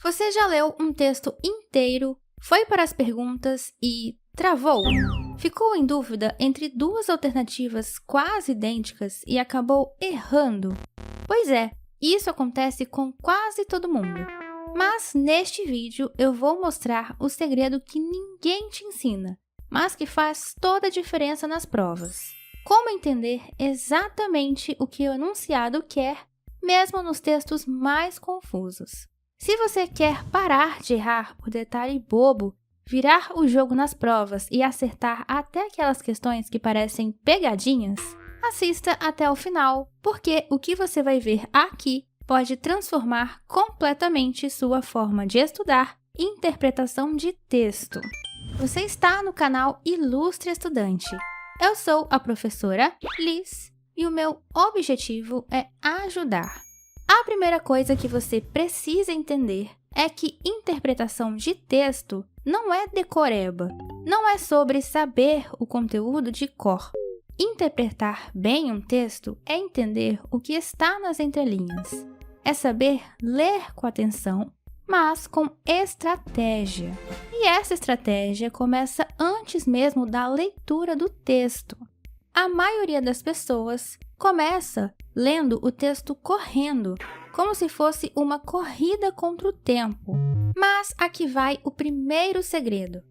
Você já leu um texto inteiro, foi para as perguntas e travou? Ficou em dúvida entre duas alternativas quase idênticas e acabou errando? Pois é, isso acontece com quase todo mundo. Mas neste vídeo eu vou mostrar o segredo que ninguém te ensina, mas que faz toda a diferença nas provas. Como entender exatamente o que o enunciado quer, mesmo nos textos mais confusos. Se você quer parar de errar por detalhe bobo, virar o jogo nas provas e acertar até aquelas questões que parecem pegadinhas, assista até o final, porque o que você vai ver aqui pode transformar completamente sua forma de estudar e interpretação de texto. Você está no canal Ilustre Estudante. Eu sou a professora Liz e o meu objetivo é ajudar. A primeira coisa que você precisa entender é que interpretação de texto não é decoreba, não é sobre saber o conteúdo de cor. Interpretar bem um texto é entender o que está nas entrelinhas. É saber ler com atenção, mas com estratégia. E essa estratégia começa antes mesmo da leitura do texto. A maioria das pessoas começa lendo o texto correndo, como se fosse uma corrida contra o tempo. Mas aqui vai o primeiro segredo.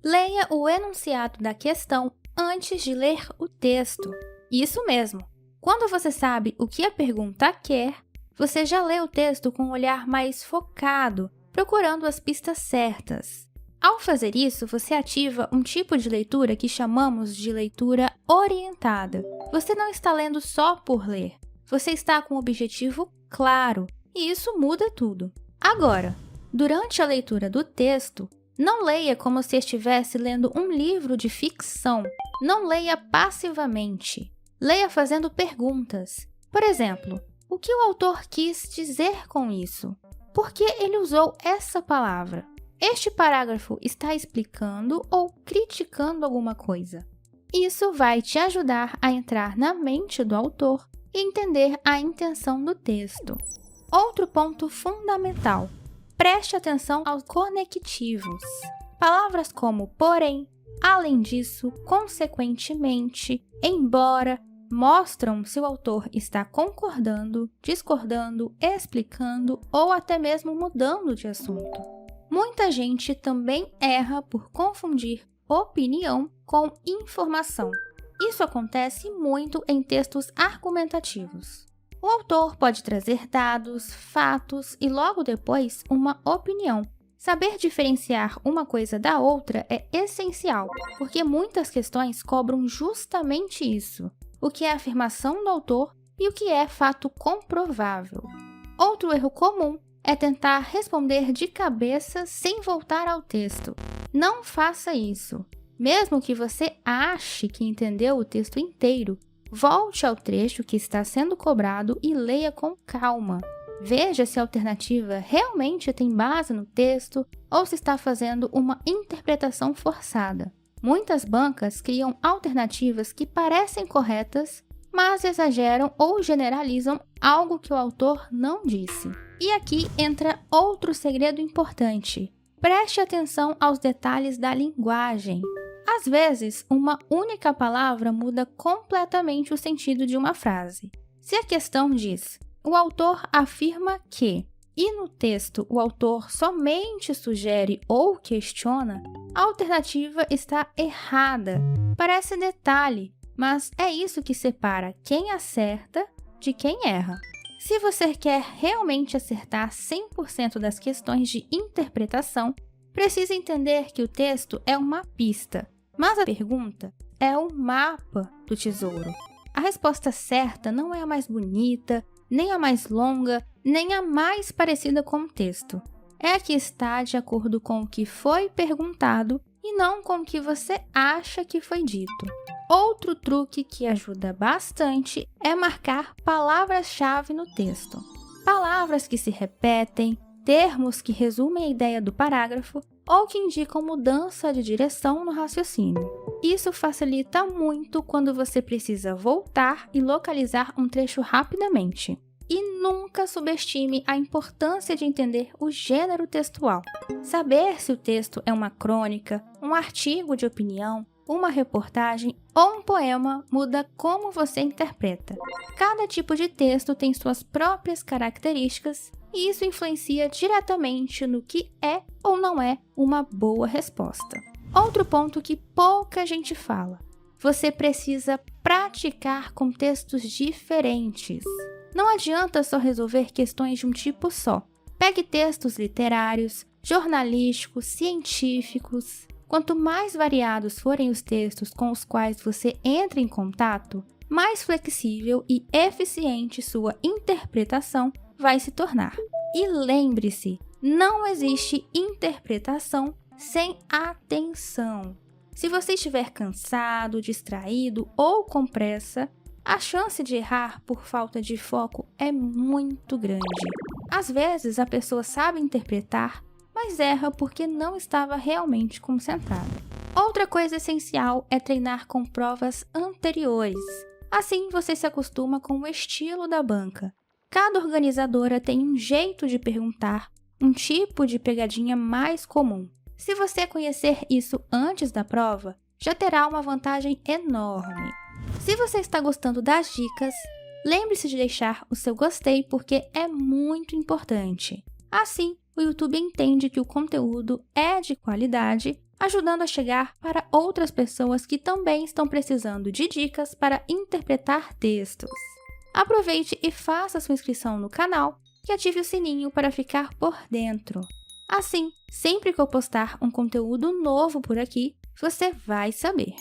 Leia o enunciado da questão antes de ler o texto. Isso mesmo. Quando você sabe o que a pergunta quer, você já lê o texto com um olhar mais focado, procurando as pistas certas. Ao fazer isso, você ativa um tipo de leitura que chamamos de leitura orientada. Você não está lendo só por ler, você está com um objetivo claro, e isso muda tudo. Agora, durante a leitura do texto, não leia como se estivesse lendo um livro de ficção. Não leia passivamente. Leia fazendo perguntas. Por exemplo, o que o autor quis dizer com isso? Por que ele usou essa palavra? Este parágrafo está explicando ou criticando alguma coisa? Isso vai te ajudar a entrar na mente do autor e entender a intenção do texto. Outro ponto fundamental: preste atenção aos conectivos. Palavras como porém, além disso, consequentemente, embora, mostram se o autor está concordando, discordando, explicando ou até mesmo mudando de assunto. Muita gente também erra por confundir opinião com informação. Isso acontece muito em textos argumentativos. O autor pode trazer dados, fatos e logo depois uma opinião. Saber diferenciar uma coisa da outra é essencial, porque muitas questões cobram justamente isso: o que é afirmação do autor e o que é fato comprovável. Outro erro comum é tentar responder de cabeça sem voltar ao texto. Não faça isso. Mesmo que você ache que entendeu o texto inteiro, volte ao trecho que está sendo cobrado e leia com calma. Veja se a alternativa realmente tem base no texto ou se está fazendo uma interpretação forçada. Muitas bancas criam alternativas que parecem corretas, mas exageram ou generalizam algo que o autor não disse. E aqui entra outro segredo importante. Preste atenção aos detalhes da linguagem. Às vezes, uma única palavra muda completamente o sentido de uma frase. Se a questão diz: o autor afirma que, e no texto o autor somente sugere ou questiona, a alternativa está errada. Parece detalhe, mas é isso que separa quem acerta de quem erra. Se você quer realmente acertar 100% das questões de interpretação, precisa entender que o texto é uma pista, mas a pergunta é o mapa do tesouro. A resposta certa não é a mais bonita, nem a mais longa, nem a mais parecida com o texto. É a que está de acordo com o que foi perguntado e não com o que você acha que foi dito. Outro truque que ajuda bastante é marcar palavras-chave no texto. Palavras que se repetem, termos que resumem a ideia do parágrafo ou que indicam mudança de direção no raciocínio. Isso facilita muito quando você precisa voltar e localizar um trecho rapidamente. E nunca subestime a importância de entender o gênero textual. Saber se o texto é uma crônica, um artigo de opinião, uma reportagem ou um poema muda como você interpreta. Cada tipo de texto tem suas próprias características e isso influencia diretamente no que é ou não é uma boa resposta. Outro ponto que pouca gente fala: você precisa praticar com textos diferentes. Não adianta só resolver questões de um tipo só. Pegue textos literários, jornalísticos, científicos. Quanto mais variados forem os textos com os quais você entra em contato, mais flexível e eficiente sua interpretação vai se tornar. E lembre-se, não existe interpretação sem atenção. Se você estiver cansado, distraído ou com pressa, a chance de errar por falta de foco é muito grande. Às vezes, a pessoa sabe interpretar, mas erra porque não estava realmente concentrada. Outra coisa essencial é treinar com provas anteriores. Assim, você se acostuma com o estilo da banca. Cada organizadora tem um jeito de perguntar, um tipo de pegadinha mais comum. Se você conhecer isso antes da prova, já terá uma vantagem enorme. Se você está gostando das dicas, lembre-se de deixar o seu gostei porque é muito importante. Assim, o YouTube entende que o conteúdo é de qualidade, ajudando a chegar para outras pessoas que também estão precisando de dicas para interpretar textos. Aproveite e faça sua inscrição no canal e ative o sininho para ficar por dentro. Assim, sempre que eu postar um conteúdo novo por aqui, você vai saber.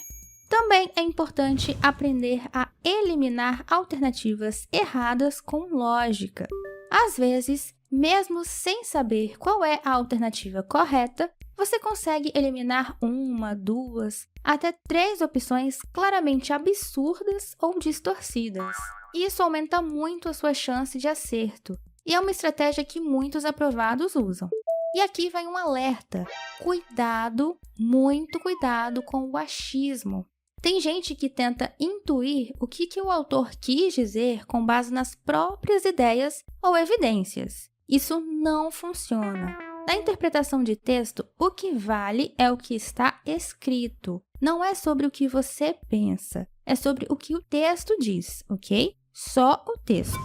Também é importante aprender a eliminar alternativas erradas com lógica. Às vezes, mesmo sem saber qual é a alternativa correta, você consegue eliminar 1, 2, até 3 opções claramente absurdas ou distorcidas. Isso aumenta muito a sua chance de acerto, e é uma estratégia que muitos aprovados usam. E aqui vai um alerta: cuidado, muito cuidado com o achismo. Tem gente que tenta intuir o que o autor quis dizer com base nas próprias ideias ou evidências. Isso não funciona. Na interpretação de texto, o que vale é o que está escrito. Não é sobre o que você pensa, é sobre o que o texto diz, ok? Só o texto.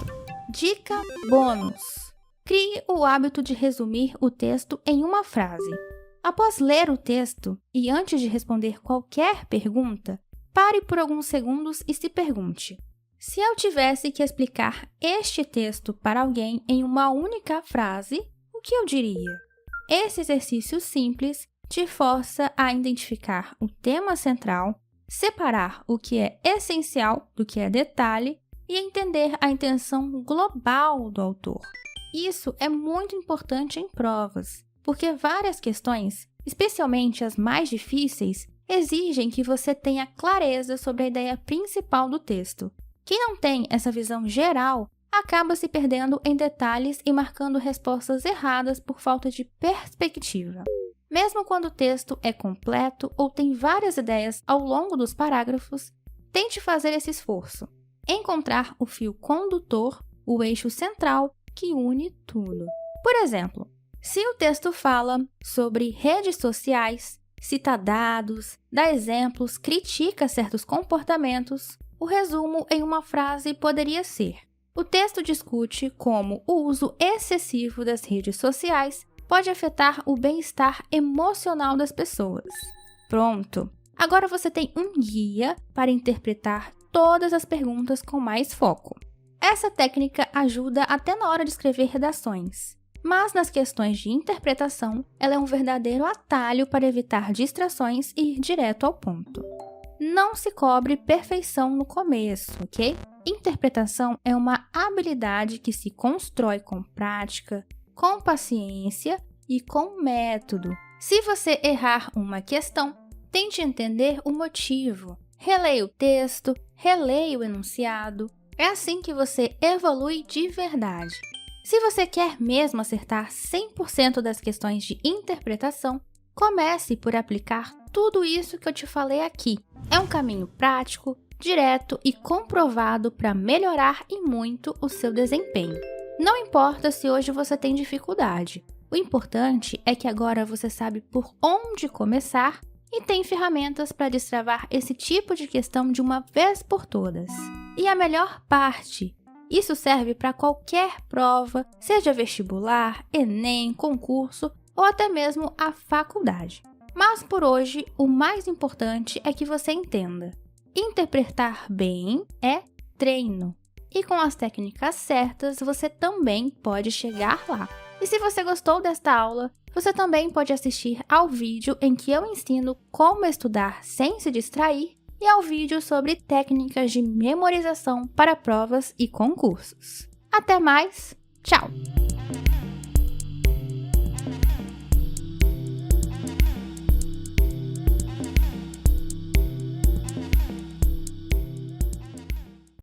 Dica bônus: crie o hábito de resumir o texto em uma frase. Após ler o texto e antes de responder qualquer pergunta, pare por alguns segundos e se pergunte: se eu tivesse que explicar este texto para alguém em uma única frase, o que eu diria? Esse exercício simples te força a identificar o tema central, separar o que é essencial do que é detalhe e entender a intenção global do autor. Isso é muito importante em provas, porque várias questões, especialmente as mais difíceis, exigem que você tenha clareza sobre a ideia principal do texto. Quem não tem essa visão geral acaba se perdendo em detalhes e marcando respostas erradas por falta de perspectiva. Mesmo quando o texto é completo ou tem várias ideias ao longo dos parágrafos, tente fazer esse esforço. Encontrar o fio condutor, o eixo central que une tudo. Por exemplo, se o texto fala sobre redes sociais, cita dados, dá exemplos, critica certos comportamentos, o resumo em uma frase poderia ser: o texto discute como o uso excessivo das redes sociais pode afetar o bem-estar emocional das pessoas. Pronto! Agora você tem um guia para interpretar todas as perguntas com mais foco. Essa técnica ajuda até na hora de escrever redações, mas nas questões de interpretação, ela é um verdadeiro atalho para evitar distrações e ir direto ao ponto. Não se cobre perfeição no começo, ok? Interpretação é uma habilidade que se constrói com prática, com paciência e com método. Se você errar uma questão, tente entender o motivo. Releia o texto, releia o enunciado. É assim que você evolui de verdade. Se você quer mesmo acertar 100% das questões de interpretação, comece por aplicar tudo isso que eu te falei aqui. É um caminho prático, direto e comprovado para melhorar e muito o seu desempenho. Não importa se hoje você tem dificuldade, o importante é que agora você sabe por onde começar e tem ferramentas para destravar esse tipo de questão de uma vez por todas. E a melhor parte, isso serve para qualquer prova, seja vestibular, Enem, concurso ou até mesmo a faculdade. Mas por hoje, o mais importante é que você entenda: interpretar bem é treino. E com as técnicas certas, você também pode chegar lá. E se você gostou desta aula, você também pode assistir ao vídeo em que eu ensino como estudar sem se distrair e ao vídeo sobre técnicas de memorização para provas e concursos. Até mais, tchau!